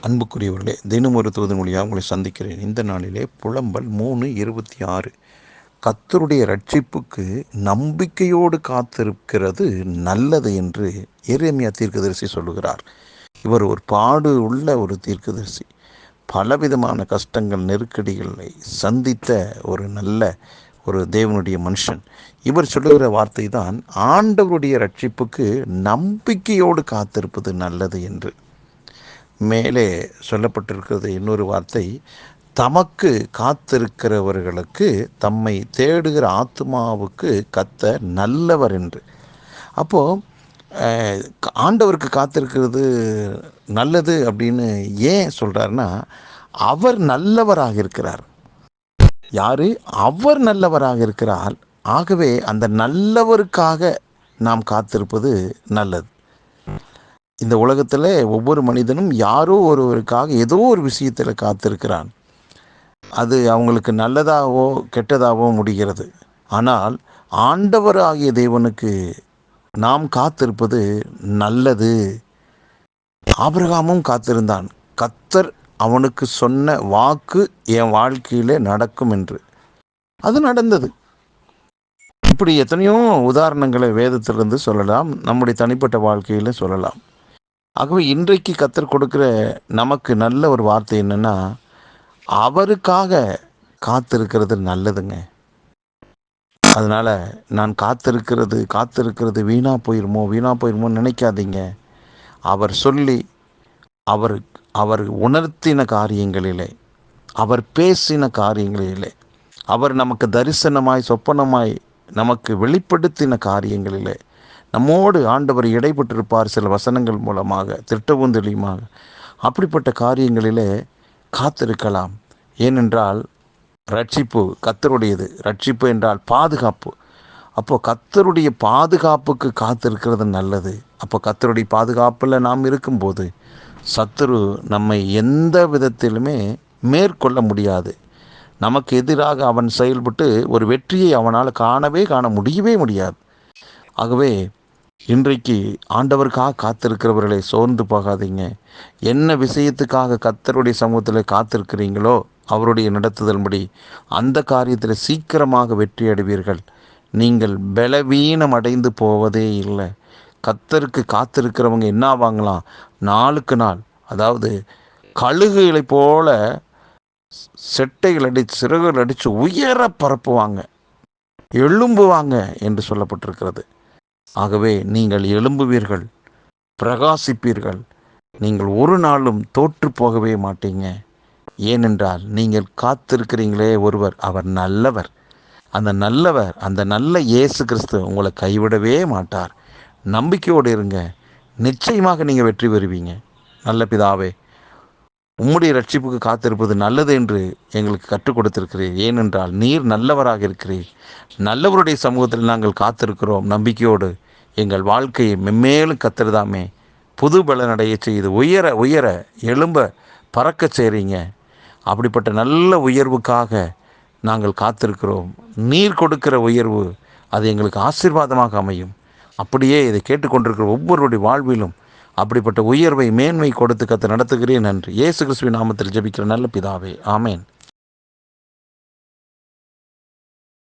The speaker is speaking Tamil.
அன்புக்குரியவர்களே, தினம் ஒரு தூது மொழியாக உங்களை சந்திக்கிறேன். இந்த நாளிலே புலம்பல் 3:26. கர்த்தருடைய இரட்சிப்புக்கு நம்பிக்கையோடு காத்திருக்கிறது நல்லது என்று எரேமியா தீர்க்கதரிசி சொல்லுகிறார். இவர் ஒரு பாடு உள்ள ஒரு தீர்க்கதரிசி. பலவிதமான கஷ்டங்கள், நெருக்கடிகளை சந்தித்த ஒரு நல்ல ஒரு தேவனுடைய மனுஷன். இவர் சொல்லுகிற வார்த்தை தான், ஆண்டவருடைய இரட்சிப்புக்கு நம்பிக்கையோடு காத்திருப்பது நல்லது என்று. மேலே சொல்லப்பட்டிருக்கிறது இன்னொரு வார்த்தை, தமக்கு காத்திருக்கிறவர்களுக்கு, தம்மை தேடுகிற ஆத்மாவுக்கு கர்த்தர் நல்லவர் என்று. அப்போது ஆண்டவருக்கு காத்திருக்கிறது நல்லது அப்படின்னு ஏன் சொல்கிறாருன்னா, அவர் நல்லவராக இருக்கிறார். யார்? அவர் நல்லவராக இருக்கிறார். ஆகவே அந்த நல்லவருக்காக நாம் காத்திருப்பது நல்லது. இந்த உலகத்தில் ஒவ்வொரு மனிதனும் யாரோ ஒருவருக்காக ஏதோ ஒரு விஷயத்தில் காத்திருக்கிறான். அது அவங்களுக்கு நல்லதாகவோ கெட்டதாகவோ முடிகிறது. ஆனால் ஆண்டவராகிய தேவனுக்கு நாம் காத்திருப்பது நல்லது. ஆபிரகாமும் காத்திருந்தான். கர்த்தர் அவனுக்கு சொன்ன வாக்கு என் வாழ்க்கையிலே நடக்கும் என்று. அது நடந்தது. இப்படி எத்தனையோ உதாரணங்களை வேதத்திலிருந்து சொல்லலாம், நம்முடைய தனிப்பட்ட வாழ்க்கையில் சொல்லலாம். ஆகவே இன்றைக்கு கர்த்தர் கொடுக்கிற நமக்கு நல்ல ஒரு வார்த்தை என்னென்னா, அவருக்காக காத்திருக்கிறது நல்லதுங்க. அதனால் நான் காத்திருக்கிறது வீணாக போயிருமோன்னு நினைக்காதீங்க. அவர் சொல்லி அவர் உணர்த்தின காரியங்களிலே, அவர் பேசின காரியங்களிலே, அவர் நமக்கு தரிசனமாய் சொப்பனமாய் நமக்கு வெளிப்படுத்தின காரியங்களிலே நம்மோடு ஆண்டவர் இடைப்பட்டிருப்பார். சில வசனங்கள் மூலமாக, திட்டவும் தெளிவுமாக. அப்படிப்பட்ட காரியங்களிலே காத்திருக்கலாம். ஏனென்றால் ரட்சிப்பு கர்த்தருடையது. ரட்சிப்பு என்றால் பாதுகாப்பு. அப்போது கர்த்தருடைய பாதுகாப்புக்கு காத்திருக்கிறது நல்லது. அப்போ கர்த்தருடைய பாதுகாப்பில் நாம் இருக்கும்போது சத்துரு நம்மை எந்த விதத்திலுமே மேற்கொள்ள முடியாது. நமக்கு எதிராக அவன் செயல்பட்டு ஒரு வெற்றியை அவனால் காண முடியாது. ஆகவே இன்றைக்கு ஆண்டவருக்காக காத்திருக்கிறவர்களை சோர்ந்து போகாதீங்க. என்ன விஷயத்துக்காக கர்த்தருடைய சமூகத்தில் காத்திருக்கிறீங்களோ அவருடைய நடத்துதல்படி அந்த காரியத்தில் சீக்கிரமாக வெற்றி அடைவீர்கள். நீங்கள் பலவீனம் அடைந்து போவதே இல்லை. கர்த்தருக்கு காத்திருக்கிறவங்க என்ன ஆவாங்களாம்? நாளுக்கு நாள், அதாவது கழுகுகளை போல செட்டைகள் அடித்து சிறகுகள் அடித்து உயர பரப்புவாங்க, எழும்புவாங்க என்று சொல்லப்பட்டிருக்கிறது. ஆகவே நீங்கள் எழும்புவீர்கள், பிரகாசிப்பீர்கள். நீங்கள் ஒரு நாளும் தோற்று போகவே மாட்டீங்க. ஏனென்றால் நீங்கள் காத்திருக்கிறீங்களே ஒருவர், அவர் நல்லவர். அந்த நல்ல இயேசு கிறிஸ்து உங்களை கைவிடவே மாட்டார். நம்பிக்கையோடு இருங்க. நிச்சயமாக நீங்கள் வெற்றி பெறுவீங்க. நல்ல பிதாவே, உம்முடைய ரட்சிப்புக்கு காத்திருப்பது நல்லது என்று எங்களுக்கு கற்றுக் கொடுத்திருக்கிறீர். ஏனென்றால் நீர் நல்லவராக இருக்கிறீர். நல்லவருடைய சமூகத்தில் நாங்கள் காத்திருக்கிறோம். நம்பிக்கையோடு எங்கள் வாழ்க்கையை மென்மேலும் கத்திரதாமே புது பலனடைய செய்து உயர எழும்ப பறக்க செய்கிறீங்க. அப்படிப்பட்ட நல்ல உயர்வுக்காக நாங்கள் காத்திருக்கிறோம். நீர் கொடுக்கிற உயர்வு அது எங்களுக்கு ஆசீர்வாதமாக அமையும். அப்படியே இதை கேட்டுக்கொண்டிருக்கிற ஒவ்வொருடைய வாழ்விலும் அப்படிப்பட்ட உயர்வை மேன்மை கொடுத்து கர்த்தர் நடத்துகிறேன். நன்றி. இயேசு கிறிஸ்துவின் நாமத்தில் ஜெபிக்கிற நல்ல பிதாவே, ஆமேன்.